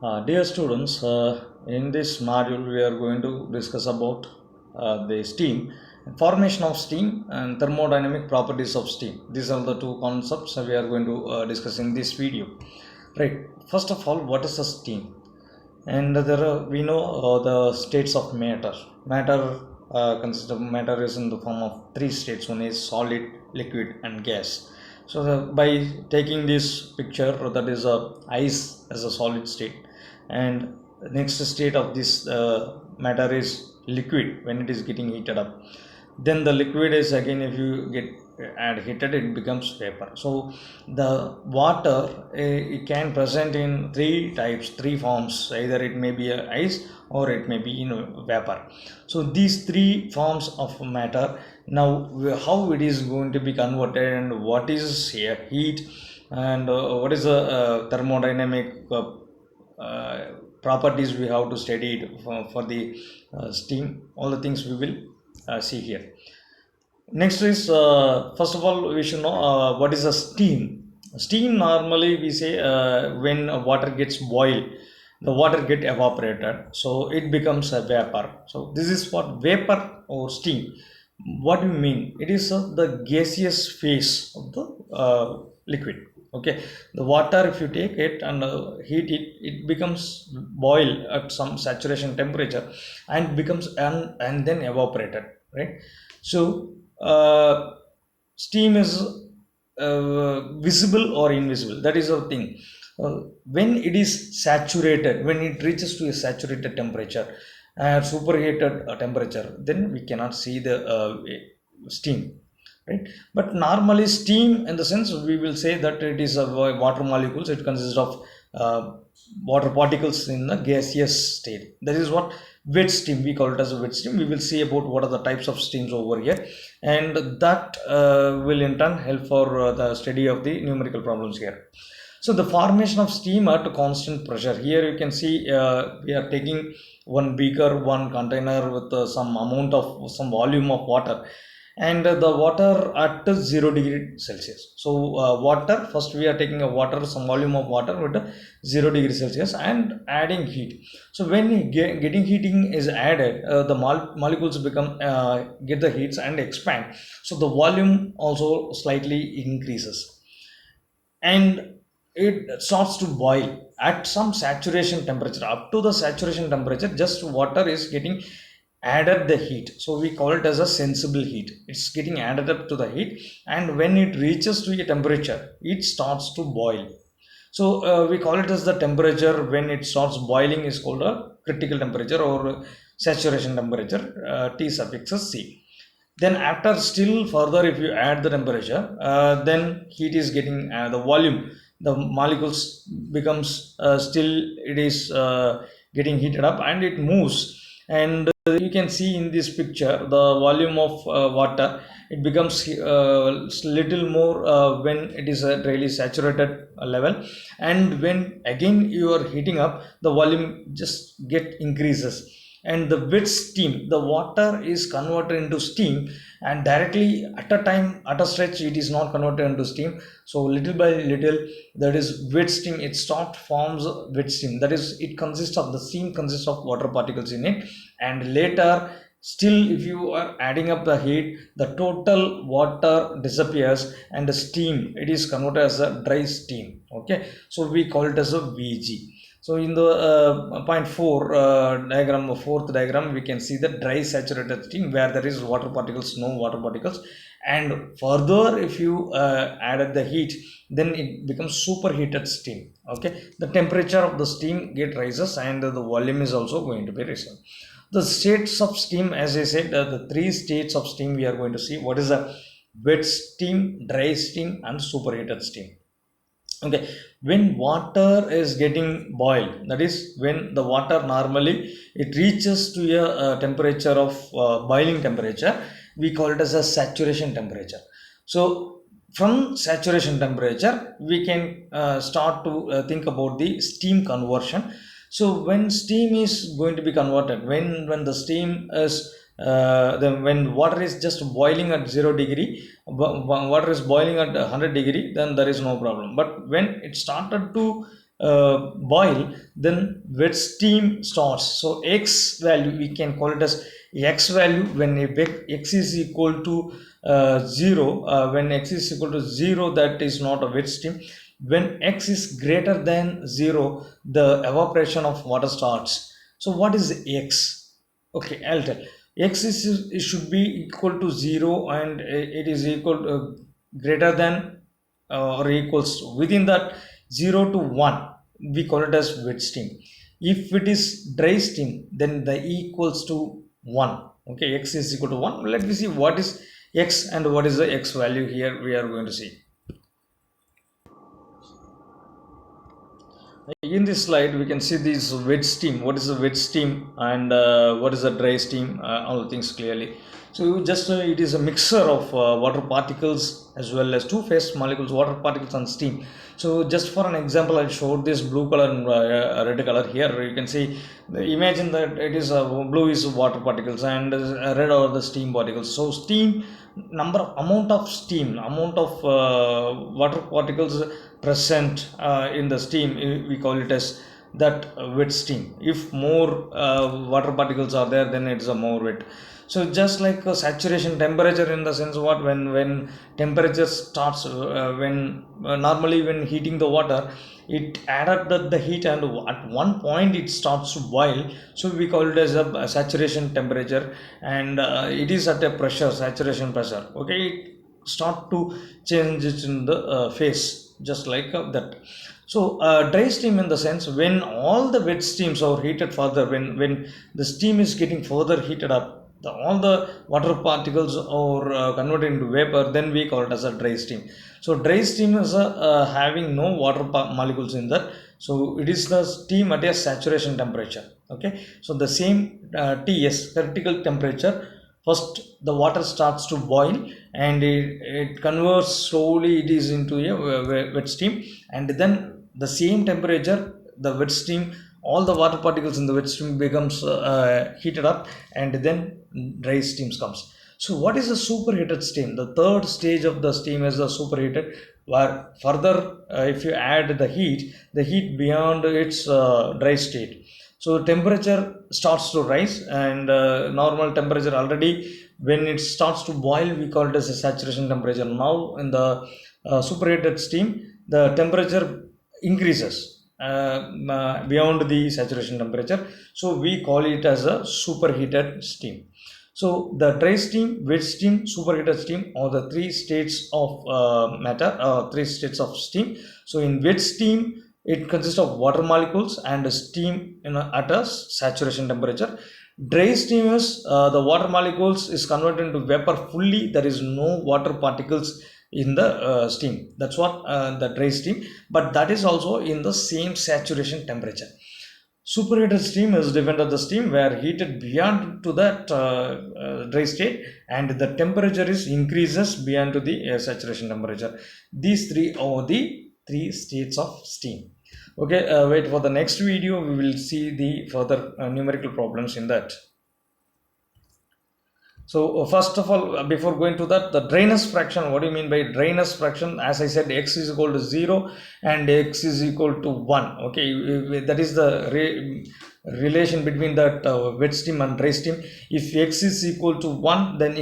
Dear students, in this module we are going to discuss about the steam, formation of steam and thermodynamic properties of steam. These are the two concepts we are going to discuss in this video. Right. First of all, what is the steam? And there are, we know the states of matter. Matter consists of matter is in the form of three states. One is solid, liquid, and gas. So by taking this picture, that is ice as a solid state, and next state of this matter is liquid when it is getting heated up. Then the liquid is again, if you get add heated, it becomes vapor. So the water, it can present in three types, three forms. Either it may be a ice or it may be vapor. So these three forms of matter, now how it is going to be converted, and what is here heat, and what is the thermodynamic properties we have to study it for the steam. All the things we will see here. Next is, first of all, we should know what is a steam. Steam, normally we say when water gets boiled, the water get evaporated, so it becomes a vapor. So this is what vapor or steam. What do you mean? It is the gaseous phase of the liquid. Okay, the water, if you take it and heat it, it becomes boil at some saturation temperature and becomes and then evaporated, right? So steam is visible or invisible, that is the thing. When it is saturated, when it reaches to a saturated temperature, superheated temperature, then we cannot see the steam, right? But normally steam, in the sense, we will say that it is a water molecules. It consists of uh, water particles in the gaseous state. That is what wet steam, we call it as a wet steam. We will see about what are the types of steams over here, and that will in turn help for the study of the numerical problems here. So the formation of steam at constant pressure. Here you can see we are taking one beaker, one container with some amount of some volume of water, and the water at 0 degree Celsius. So water, first we are taking a water, some volume of water with 0 degree Celsius, and adding heat. So when getting heating is added, the molecules become get the heats and expand, so the volume also slightly increases, and it starts to boil at some saturation temperature. Up to the saturation temperature, just water is getting added the heat, so we call it as a sensible heat. It's getting added up to the heat, and when it reaches to a temperature, it starts to boil. So we call it as the temperature when it starts boiling is called a critical temperature or saturation temperature, T suffixes C. Then after, still further, if you add the temperature, then heat is getting the volume, the molecules becomes still, it is getting heated up and it moves. And you can see in this picture the volume of water, it becomes little more when it is at really saturated level, and when again you are heating up, the volume just get increases, and the wet steam, the water is converted into steam, and directly at a time, at a stretch, it is not converted into steam. So little by little, that is wet steam, it start forms wet steam. That is, it consists of, the steam consists of water particles in it, and later, still, if you are adding up the heat, the total water disappears, and the steam, it is converted as a dry steam. Okay, so we call it as a Vg. So in the point 4 diagram, fourth diagram, we can see the dry saturated steam, where there is water particles, no water particles. And further, if you added the heat, then it becomes superheated steam. Okay, the temperature of the steam get rises, and the volume is also going to be risen. The states of steam, as I said, the three states of steam we are going to see. What is a wet steam, dry steam, and superheated steam? Okay, when water is getting boiled, that is when the water normally it reaches to a temperature of boiling temperature, we call it as a saturation temperature. So from saturation temperature, we can start to think about the steam conversion. So when steam is going to be converted, when the steam is then when water is just boiling at 0 degree, water is boiling at 100 degree, then there is no problem. But when it started to boil, then wet steam starts. So x value we can call it as x value when x is equal to 0. When x is equal to 0, that is not a wet steam. When x is greater than 0, the evaporation of water starts. So what is x? Okay, I'll tell. X is it should be equal to 0, and it is equal greater than or equals to, within that 0 to 1 we call it as wet steam. If it is dry steam, then the equals to 1. Okay, x is equal to 1. Let me see what is x and what is the x value. Here we are going to see. In this slide we can see this wet steam. What is the wet steam and what is the dry steam, all the things clearly. So you just it is a mixture of water particles as well as two phase molecules, water particles and steam. So just for an example, I showed this blue color and red color. Here you can see, imagine that it is blue is water particles and red are the steam particles. So steam, amount of steam, amount of water particles present in the steam, we call it as that wet steam. If more water particles are there, then it's a more wet. So just like a saturation temperature, in the sense what, when temperature starts, when normally when heating the water, it added the heat and at one point it starts to boil. So we call it as a saturation temperature, and it is at a pressure, saturation pressure. Okay, it start to change it in the phase, just like that. So dry steam, in the sense when all the wet steams are heated further, when the steam is getting further heated up, all the water particles are converted into vapor, then we call it as a dry steam. So dry steam is having no water molecules in that. So it is the steam at a saturation temperature. Okay, so the same TS, critical temperature. First the water starts to boil, and it converts slowly, it is into a wet steam, and then the same temperature, the wet steam, all the water particles in the wet stream becomes heated up, and then dry steams comes. So what is a superheated steam? The third stage of the steam is the superheated, where further if you add the heat beyond its dry state, so temperature starts to rise, and normal temperature already, when it starts to boil, we call it as a saturation temperature. Now in the superheated steam, the temperature increases beyond the saturation temperature, so we call it as a superheated steam. So the dry steam, wet steam, superheated steam are the three states of matter, three states of steam. So in wet steam, it consists of water molecules and steam at a saturation temperature. Dry steam is the water molecules is converted into vapor fully, there is no water particles in the steam. That's what the dry steam, but that is also in the same saturation temperature. Superheated steam is different of the steam where heated beyond to that dry state, and the temperature is increases beyond to the saturation temperature. These three are the three states of steam. Okay, wait for the next video, we will see the further numerical problems in that. So first of all, before going to that, the dryness fraction. What do you mean by dryness fraction? As I said, x is equal to 0 and x is equal to 1. Okay, that is the relation between that wet steam and dry steam. If x is equal to 1, then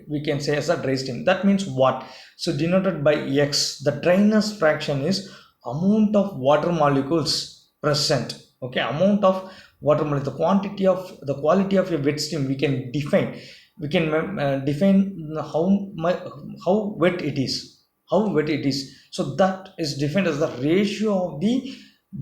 we can say as a dry steam. That means what? So denoted by x, the dryness fraction is amount of water molecules present. Okay, amount of water molecules, the quantity of, the quality of a wet steam we can define. We can define how wet it is, so that is defined as the ratio of the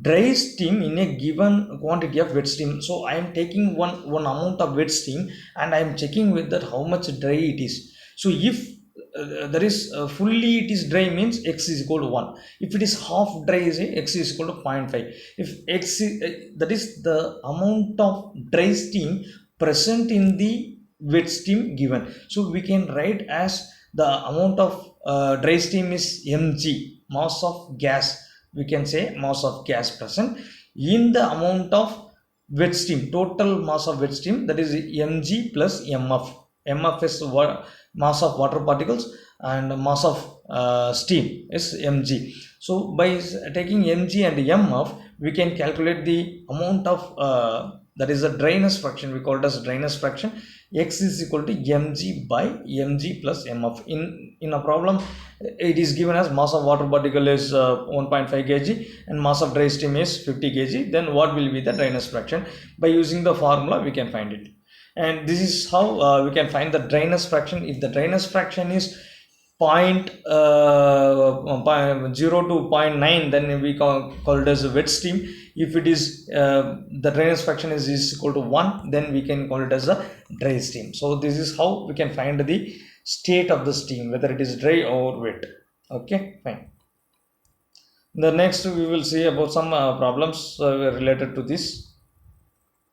dry steam in a given quantity of wet steam. So I am taking one amount of wet steam, and I am checking with that how much dry it is. So if there is fully it is dry, means x is equal to 1. If it is half dry, x is equal to 0.5. If x is, that is the amount of dry steam present in the wet steam given. So we can write as the amount of dry steam is mg, mass of gas. We can say mass of gas present in the amount of wet steam, total mass of wet steam, that is mg plus mf. Mf is mass of water particles, and mass of steam is mg. So by taking mg and mf, we can calculate the amount of that is the dryness fraction. We call it as dryness fraction. X is equal to mg by mg plus mf. In a problem, it is given as mass of water particle is 1.5 kg and mass of dry steam is 50 kg. Then what will be the dryness fraction? By using the formula, we can find it. And this is how we can find the dryness fraction. If the dryness fraction is 0 to 0.9, then we call it as wet steam. If it is the dryness fraction is equal to 1, then we can call it as a dry steam. So this is how we can find the state of the steam, whether it is dry or wet. Okay, fine. The next we will see about some problems related to this.